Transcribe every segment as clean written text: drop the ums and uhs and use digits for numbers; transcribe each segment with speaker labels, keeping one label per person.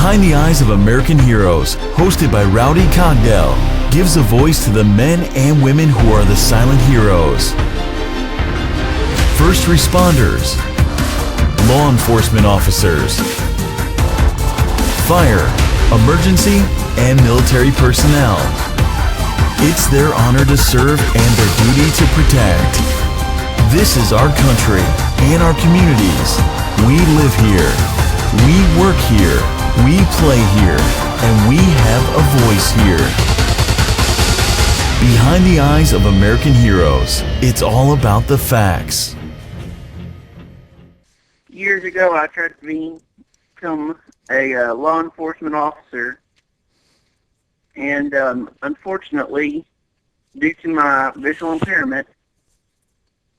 Speaker 1: Behind the Eyes of American Heroes, hosted by Rowdy Cogdell, gives a voice to the men and women who are the silent heroes. First responders, law enforcement officers, fire, emergency, and military personnel. It's their honor to serve and their duty to protect. This is our country and our communities. We live here. We work here. We play here. And we have a voice here. Behind the Eyes of American Heroes, it's all about the facts.
Speaker 2: Years ago, I tried to become a law enforcement officer, and unfortunately, due to my visual impairment,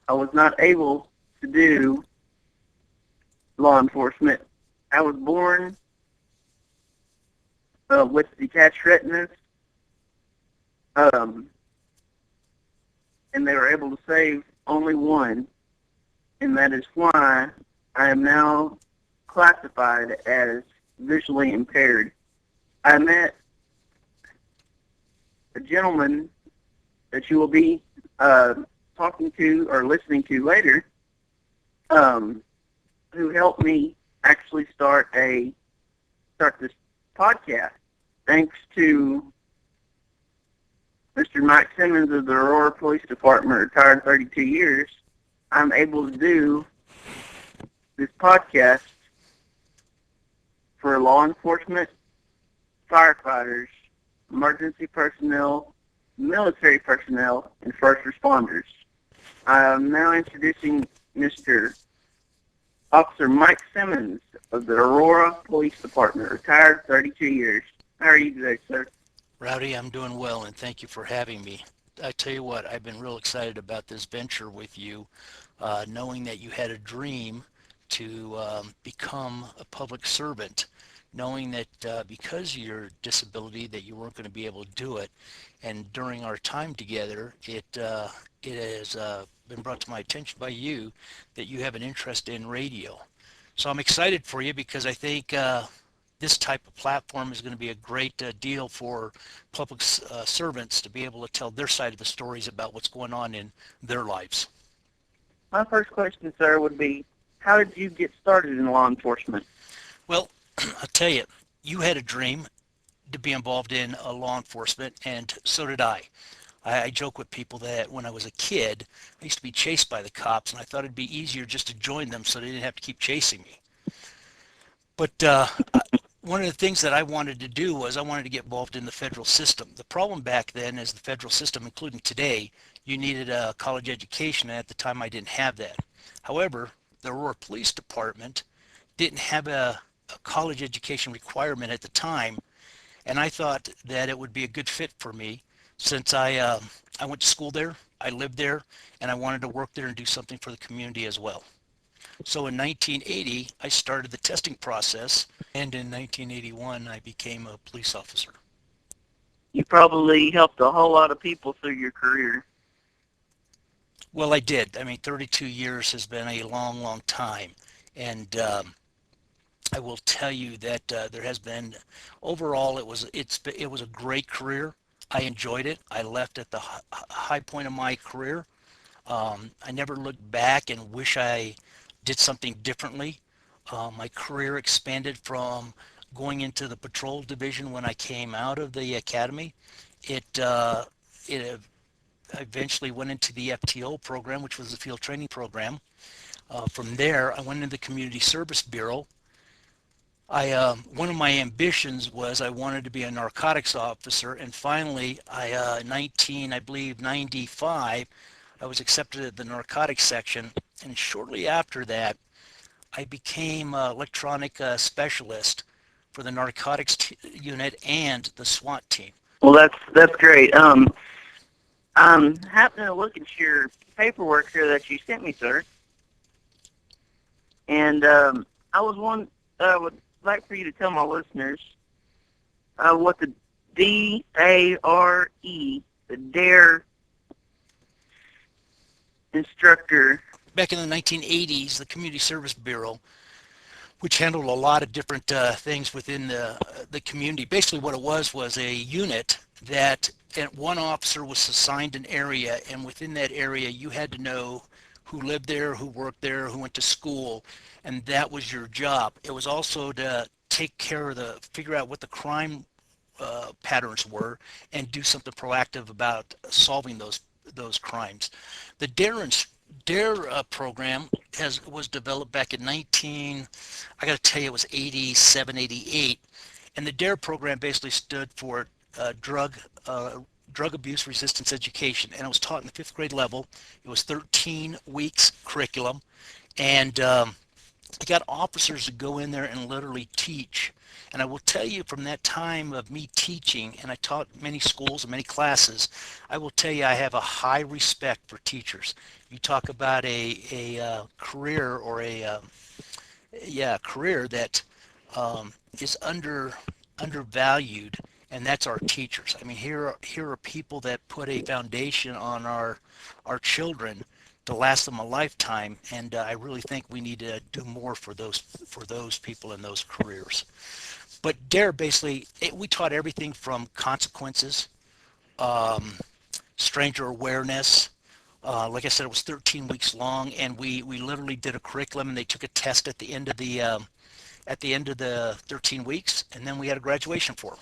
Speaker 2: I was not able to do law enforcement. I was born with detached retinas, and they were able to save only one, and that is why I am now classified as visually impaired. I met a gentleman that you will be talking to or listening to later, who helped me actually start this podcast. Thanks to Mr. Mike Simmons of the Aurora Police Department, retired 32 years, I'm able to do this podcast for law enforcement, firefighters, emergency personnel, military personnel, and first responders. I am now introducing Mr. Officer Mike Simmons of the Aurora Police Department, retired 32 years. How are you today, sir?
Speaker 3: Rowdy, I'm doing well, and thank you for having me. I tell you what, I've been real excited about this venture with you, knowing that you had a dream to become a public servant, knowing that because of your disability that you weren't going to be able to do it. And during our time together, it has been brought to my attention by you that you have an interest in radio. So I'm excited for you because I think this type of platform is going to be a great deal for public servants to be able to tell their side of the stories about what's going on in their lives.
Speaker 2: My first question, sir, would be, how did you get started in law enforcement?
Speaker 3: Well, I'll tell you, you had a dream to be involved in law enforcement, and so did I. I joke with people that when I was a kid, I used to be chased by the cops, and I thought it'd be easier just to join them so they didn't have to keep chasing me. But one of the things that I wanted to do was I wanted to get involved in the federal system. The problem back then is the federal system, including today, you needed a college education, and at the time I didn't have that. However, the Aurora Police Department didn't have a college education requirement at the time, and I thought that it would be a good fit for me since I went to school there, I lived there, and I wanted to work there and do something for the community as well. So in 1980, I started the testing process, and in 1981, I became a police officer.
Speaker 2: You probably helped a whole lot of people through your career.
Speaker 3: Well, I did. I mean, 32 years has been a long, long time, and I will tell you that there has been, overall, it was a great career. I enjoyed it. I left at the high point of my career. I never looked back and wish I did something differently. My career expanded from going into the patrol division when I came out of the academy. It eventually went into the FTO program, which was the field training program. From there, I went into the Community Service Bureau. One of my ambitions was I wanted to be a narcotics officer, and finally, in 1995, I was accepted at the narcotics section, and shortly after that, I became an electronic specialist for the narcotics unit and the SWAT team.
Speaker 2: Well, that's great. I'm happening to look at your paperwork here that you sent me, sir, and I would like for you to tell my listeners what the DARE, the DARE instructor.
Speaker 3: Back in the 1980s, the Community Service Bureau which handled a lot of different things within the community. Basically, what it was a unit that one officer was assigned an area, and within that area, you had to know who lived there, who worked there, who went to school, and that was your job. It was also to take care of figure out what the crime patterns were, and do something proactive about solving those crimes. The DARE program was developed back in I got to tell you, it was 87, 88, and the DARE program basically stood for drug abuse resistance education, and it was taught in the 5th grade level. It was 13 weeks curriculum, and I got officers to go in there and literally teach. And I will tell you, from that time of me teaching, and I taught many schools and many classes, I will tell you I have a high respect for teachers. You talk about a career, or career that is undervalued, and that's our teachers. I mean, here are people that put a foundation on our children to last them a lifetime, and I really think we need to do more for those people in those careers. But DARE basically, we taught everything from consequences, stranger awareness. Like I said, it was 13 weeks long, and we literally did a curriculum, and they took a test at the end of the 13 weeks, and then we had a graduation for them.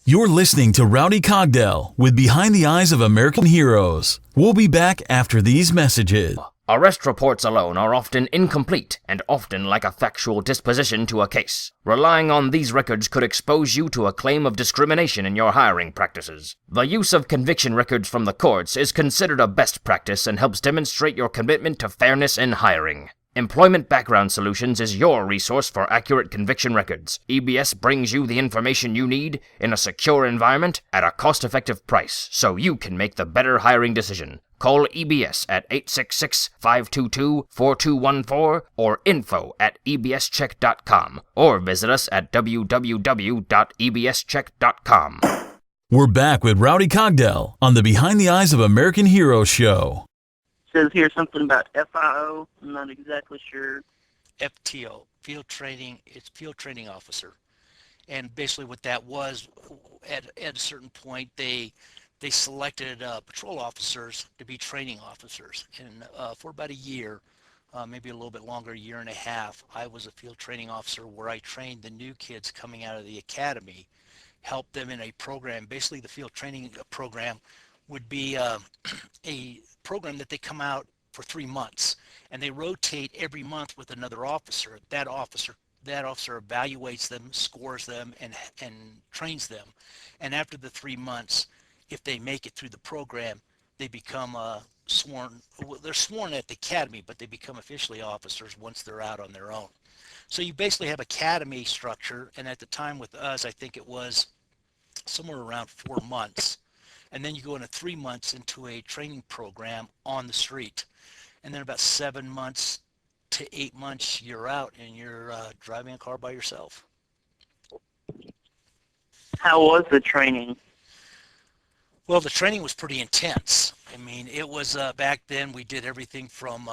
Speaker 1: You're listening to Rowdy Cogdell with Behind the Eyes of American Heroes. We'll be back after these messages.
Speaker 4: Arrest reports alone are often incomplete and often lack a factual disposition to a case. Relying on these records could expose you to a claim of discrimination in your hiring practices. The use of conviction records from the courts is considered a best practice and helps demonstrate your commitment to fairness in hiring. Employment Background Solutions is your resource for accurate conviction records. EBS brings you the information you need in a secure environment at a cost-effective price, so you can make the better hiring decision. Call EBS at 866-522-4214 or info@ebscheck.com, or visit us at www.ebscheck.com.
Speaker 1: We're back with Rowdy Cogdell on the Behind the Eyes of American Heroes show.
Speaker 2: Says here something about FIO. I'm not exactly sure.
Speaker 3: FTO, field training. It's field training officer, and basically what that was, at a certain point, they selected patrol officers to be training officers, and for about a year, maybe a little bit longer, a year and a half, I was a field training officer where I trained the new kids coming out of the academy, helped them in a program. Basically, the field training program would be a program that they come out for 3 months, and they rotate every month with another officer. That officer evaluates them, scores them, and trains them. And after the 3 months, if they make it through the program, they become they're sworn at the academy, but they become officially officers once they're out on their own. So you basically have academy structure, and at the time with us, I think it was somewhere around 4 months. And then you go into 3 months into a training program on the street. And then about 7 months to 8 months, you're out and you're driving a car by yourself.
Speaker 2: How was the training?
Speaker 3: Well, the training was pretty intense. I mean, it was back then we did everything from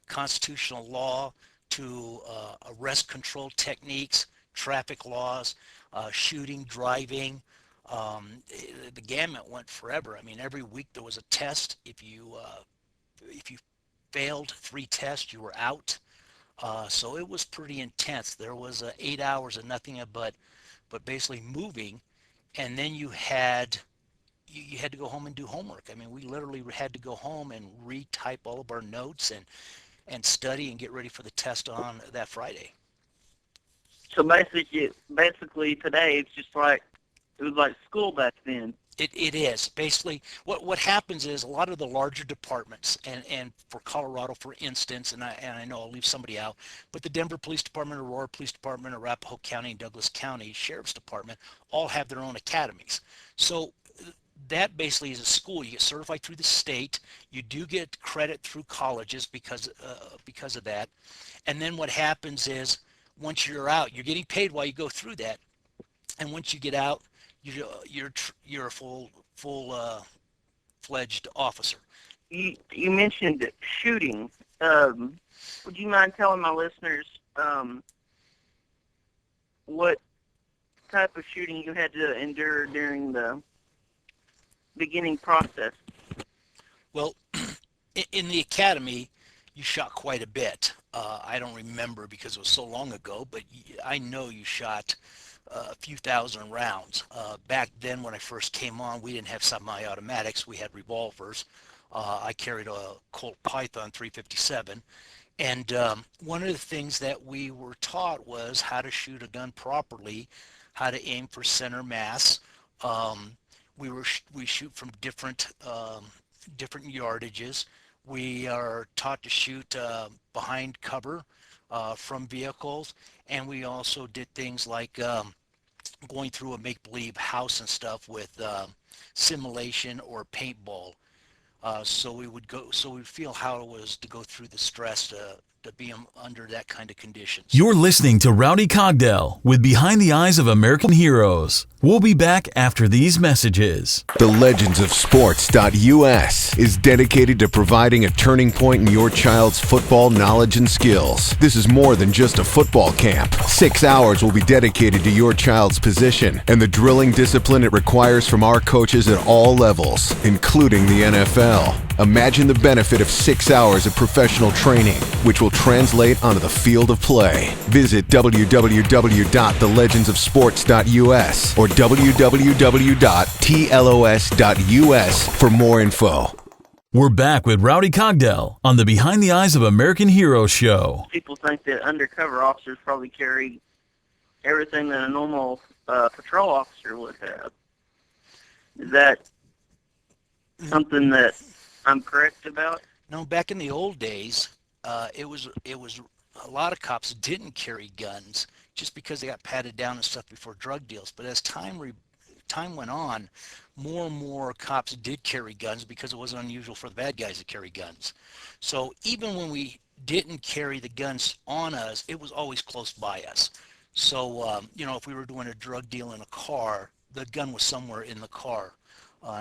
Speaker 3: constitutional law to arrest control techniques, traffic laws, shooting, driving. The gamut went forever. I mean, every week there was a test. If you failed 3 tests, you were out. So it was pretty intense. There was 8 hours of nothing but basically moving, and then you had to go home and do homework. I mean, we literally had to go home and retype all of our notes and study and get ready for the test on that Friday.
Speaker 2: So basically today it's just like it was like school back then.
Speaker 3: It is. Basically, what happens is a lot of the larger departments, and for Colorado, for instance, and I know I'll leave somebody out, but the Denver Police Department, Aurora Police Department, Arapahoe County, and Douglas County Sheriff's Department all have their own academies. So that basically is a school. You get certified through the state. You do get credit through colleges because of that. And then what happens is once you're out, you're getting paid while you go through that. And once you get out, you're a full-fledged officer.
Speaker 2: You mentioned shooting. Would you mind telling my listeners um, what type of shooting you had to endure during the beginning process.
Speaker 3: Well, in the academy, you shot quite a bit. I don't remember because it was so long ago, but I know you shot a few thousand rounds. Back then, when I first came on, we didn't have semi-automatics. We had revolvers. I carried a Colt Python 357. And one of the things that we were taught was how to shoot a gun properly, how to aim for center mass. Um, we shoot from different yardages. We are taught to shoot behind cover from vehicles, and we also did things like going through a make-believe house and stuff with simulation or paintball. So we'd feel how it was to go through the stress to be under that kind of conditions.
Speaker 1: You're listening to Rowdy Cogdell with Behind the Eyes of American Heroes. We'll be back after these messages.
Speaker 5: The Legends of Sports.us is dedicated to providing a turning point in your child's football knowledge and skills. This is more than just a football camp. 6 hours will be dedicated to your child's position and the drilling discipline it requires from our coaches at all levels, including the NFL. Imagine the benefit of 6 hours of professional training, which will translate onto the field of play. Visit www.thelegendsofsports.us or www.tlos.us for more info.
Speaker 1: We're back with Rowdy Cogdell on the Behind the Eyes of American Heroes show.
Speaker 2: People think that undercover officers probably carry everything that a normal patrol officer would have. Is that something that I'm correct about?
Speaker 3: No, back in the old days, it was a lot of cops didn't carry guns just because they got patted down and stuff before drug deals. But as time went on, more and more cops did carry guns because it wasn't unusual for the bad guys to carry guns. So even when we didn't carry the guns on us, it was always close by us. So if we were doing a drug deal in a car, the gun was somewhere in the car.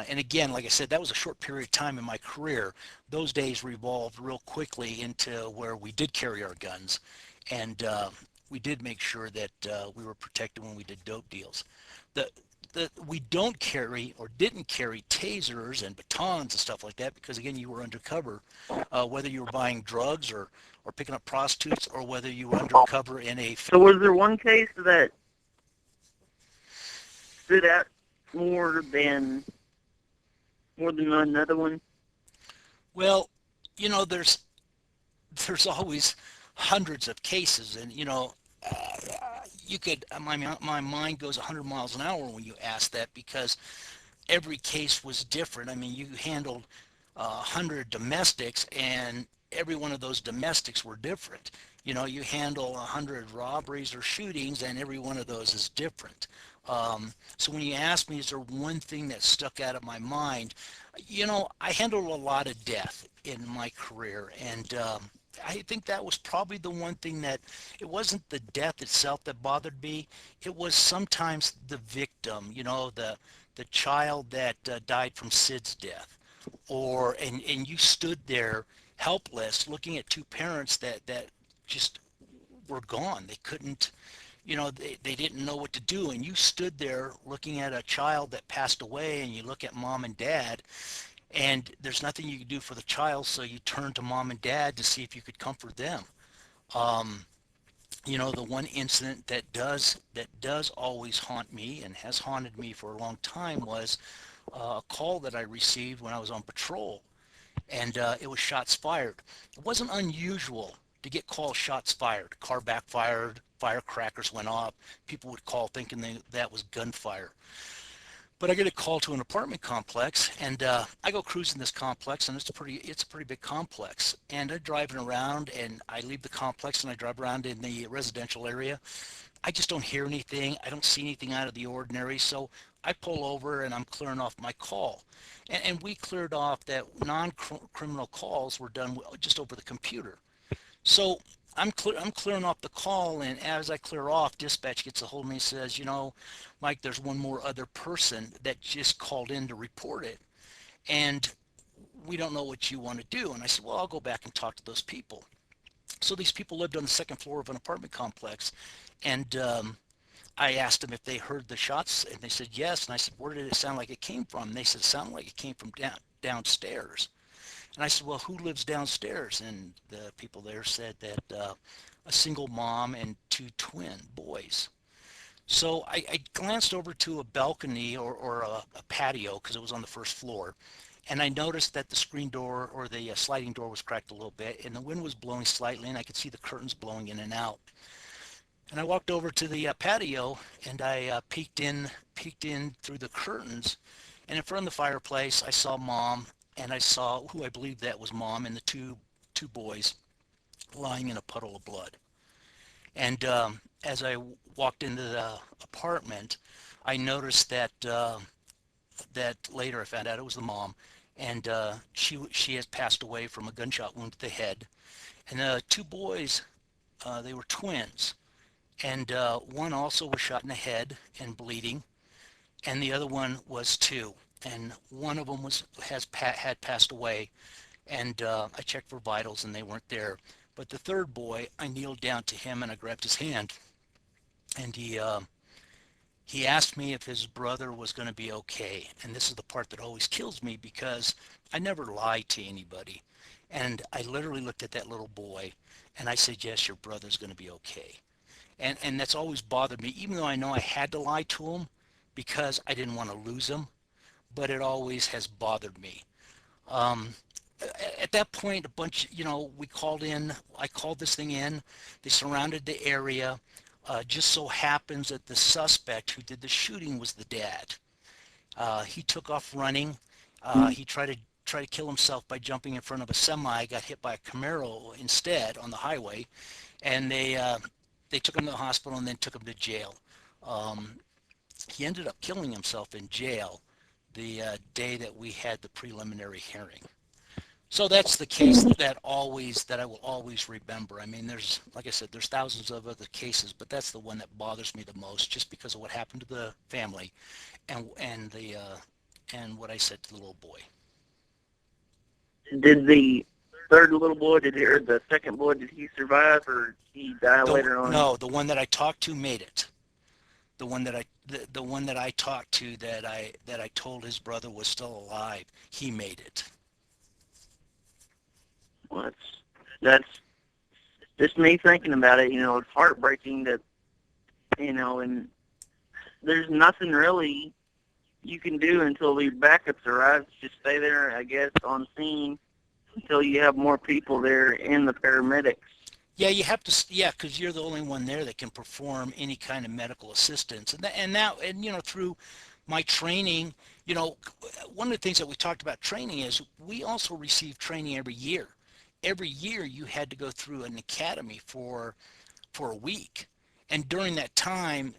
Speaker 3: And again, like I said, that was a short period of time in my career. Those days revolved real quickly into where we did carry our guns, and we did make sure that we were protected when we did dope deals. We don't carry or didn't carry tasers and batons and stuff like that because, again, you were undercover, whether you were buying drugs or picking up prostitutes or whether you were undercover in a...
Speaker 2: So was there one case that stood out more than another one?
Speaker 3: Well, there's always hundreds of cases, and you could my mind goes 100 miles an hour when you ask that because every case was different. I mean, you handled 100 domestics, and every one of those domestics were different. You handle 100 robberies or shootings, and every one of those is different. So when you ask me, is there one thing that stuck out of my mind? I handled a lot of death in my career, and I think that was probably the one thing that, it wasn't the death itself that bothered me. It was sometimes the victim, the child that died from Sid's death, and you stood there helpless looking at two parents that just were gone. They couldn't, they didn't know what to do, and you stood there looking at a child that passed away, and you look at mom and dad, and there's nothing you could do for the child, so you turn to mom and dad to see if you could comfort them. The one incident that does always haunt me and has haunted me for a long time was a call that I received when I was on patrol, and it was shots fired. It wasn't unusual to get calls shots fired. Car backfired, firecrackers went off. People would call thinking that was gunfire. But I get a call to an apartment complex, and I go cruising this complex, and it's a pretty big complex. And I'm driving around, and I leave the complex, and I drive around in the residential area. I just don't hear anything. I don't see anything out of the ordinary. So I pull over, and I'm clearing off my call. And we cleared off that non-criminal calls were done just over the computer. So I'm clearing off the call, and as I clear off, dispatch gets a hold of me and says, Mike, there's one more other person that just called in to report it, and we don't know what you want to do. And I said, well, I'll go back and talk to those people. So these people lived on the second floor of an apartment complex, and I asked them if they heard the shots, and they said yes. And I said, where did it sound like it came from? And they said, it sounded like it came from downstairs. And I said, well, who lives downstairs? And the people there said that a single mom and two twin boys. So I glanced over to a balcony or a patio because it was on the first floor. And I noticed that the screen door or the sliding door was cracked a little bit, and the wind was blowing slightly, and I could see the curtains blowing in and out. And I walked over to the patio, and I peeked in through the curtains, and in front of the fireplace, I saw Mom, and I saw who I believed that was Mom and the two boys lying in a puddle of blood. And as I walked into the apartment, I noticed that later I found out it was the mom, and she has passed away from a gunshot wound to the head. And the two boys, they were twins, and one also was shot in the head and bleeding, and the other one was too. And one of them had passed away, and I checked for vitals, and they weren't there. But the third boy, I kneeled down to him and I grabbed his hand, and he asked me if his brother was going to be okay. And this is the part that always kills me because I never lie to anybody. And I literally looked at that little boy and I said, yes, your brother's going to be okay. And that's always bothered me, even though I know I had to lie to him because I didn't want to lose him, but it always has bothered me. At that point, a bunch, I called this thing in. They surrounded the area. Just so happens that the suspect who did the shooting was the dad. He took off running. He tried to kill himself by jumping in front of a semi, got hit by a Camaro instead on the highway, and they took him to the hospital and then took him to jail. He ended up killing himself in jail the day that we had the preliminary hearing. So that's the case that I will always remember. I mean, there's, like I said, there's thousands of other cases, but that's the one that bothers me the most, just because of what happened to the family, and what I said to the little boy.
Speaker 2: Did the third little boy, or the second boy, did he survive, or did he die later on?
Speaker 3: No, the one that I talked to made it. The one that I talked to that I told his brother was still alive, he made it.
Speaker 2: Well, that's just me thinking about it. It's heartbreaking that, and there's nothing really you can do until the backups arrive. Just stay there, I guess, on scene until you have more people there and the paramedics.
Speaker 3: Yeah, you have to. Yeah, because you're the only one there that can perform any kind of medical assistance, and through my training, one of the things that we talked about training is we also receive training every year. Every year you had to go through an academy for a week, and during that time,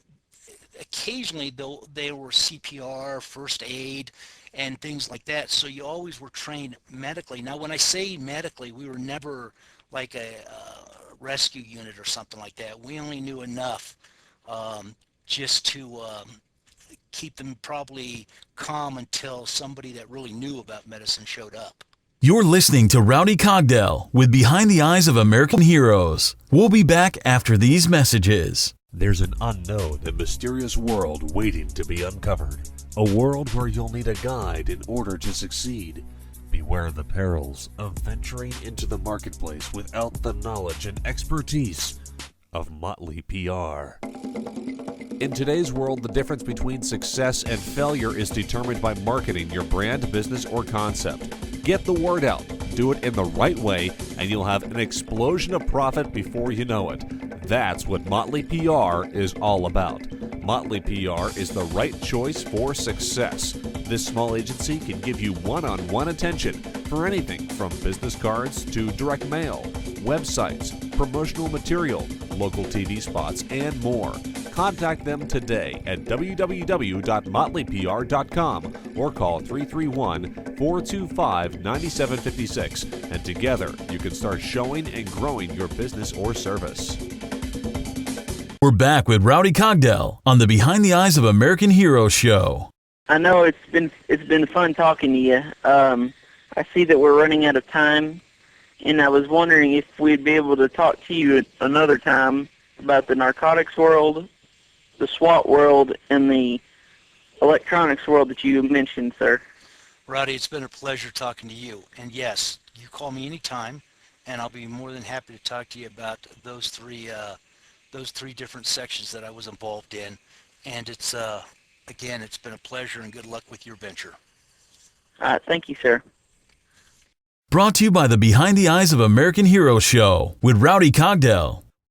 Speaker 3: occasionally they were CPR, first aid, and things like that. So you always were trained medically. Now, when I say medically, we were never like a rescue unit or something like that. We only knew enough just to keep them probably calm until somebody that really knew about medicine showed up.
Speaker 1: You're listening to Rowdy Cogdell with Behind the Eyes of American Heroes. We'll be back after these messages.
Speaker 6: There's an unknown and mysterious world waiting to be uncovered. A world where you'll need a guide in order to succeed. Beware the perils of venturing into the marketplace without the knowledge and expertise of Motley PR. In today's world, the difference between success and failure is determined by marketing your brand, business, or concept. Get the word out, do it in the right way, and you'll have an explosion of profit before you know it. That's what Motley PR is all about. Motley PR is the right choice for success. This small agency can give you one-on-one attention for anything from business cards to direct mail, websites, promotional material, local TV spots, and more. Contact them today at www.motleypr.com or call 331-425-9756, and together you can start showing and growing your business or service.
Speaker 1: We're back with Rowdy Cogdell on the Behind the Eyes of American Heroes show.
Speaker 2: I know it's been fun talking to you. I see that we're running out of time, and I was wondering if we'd be able to talk to you another time about the narcotics world, the SWAT world, and the electronics world that you mentioned, sir.
Speaker 3: Roddy, it's been a pleasure talking to you. And yes, you call me anytime, and I'll be more than happy to talk to you about those three different sections that I was involved in. And it's again, it's been a pleasure, and good luck with your venture.
Speaker 2: All right, thank you, sir.
Speaker 1: Brought to you by the Behind the Eyes of American Heroes show with Rowdy Cogdell.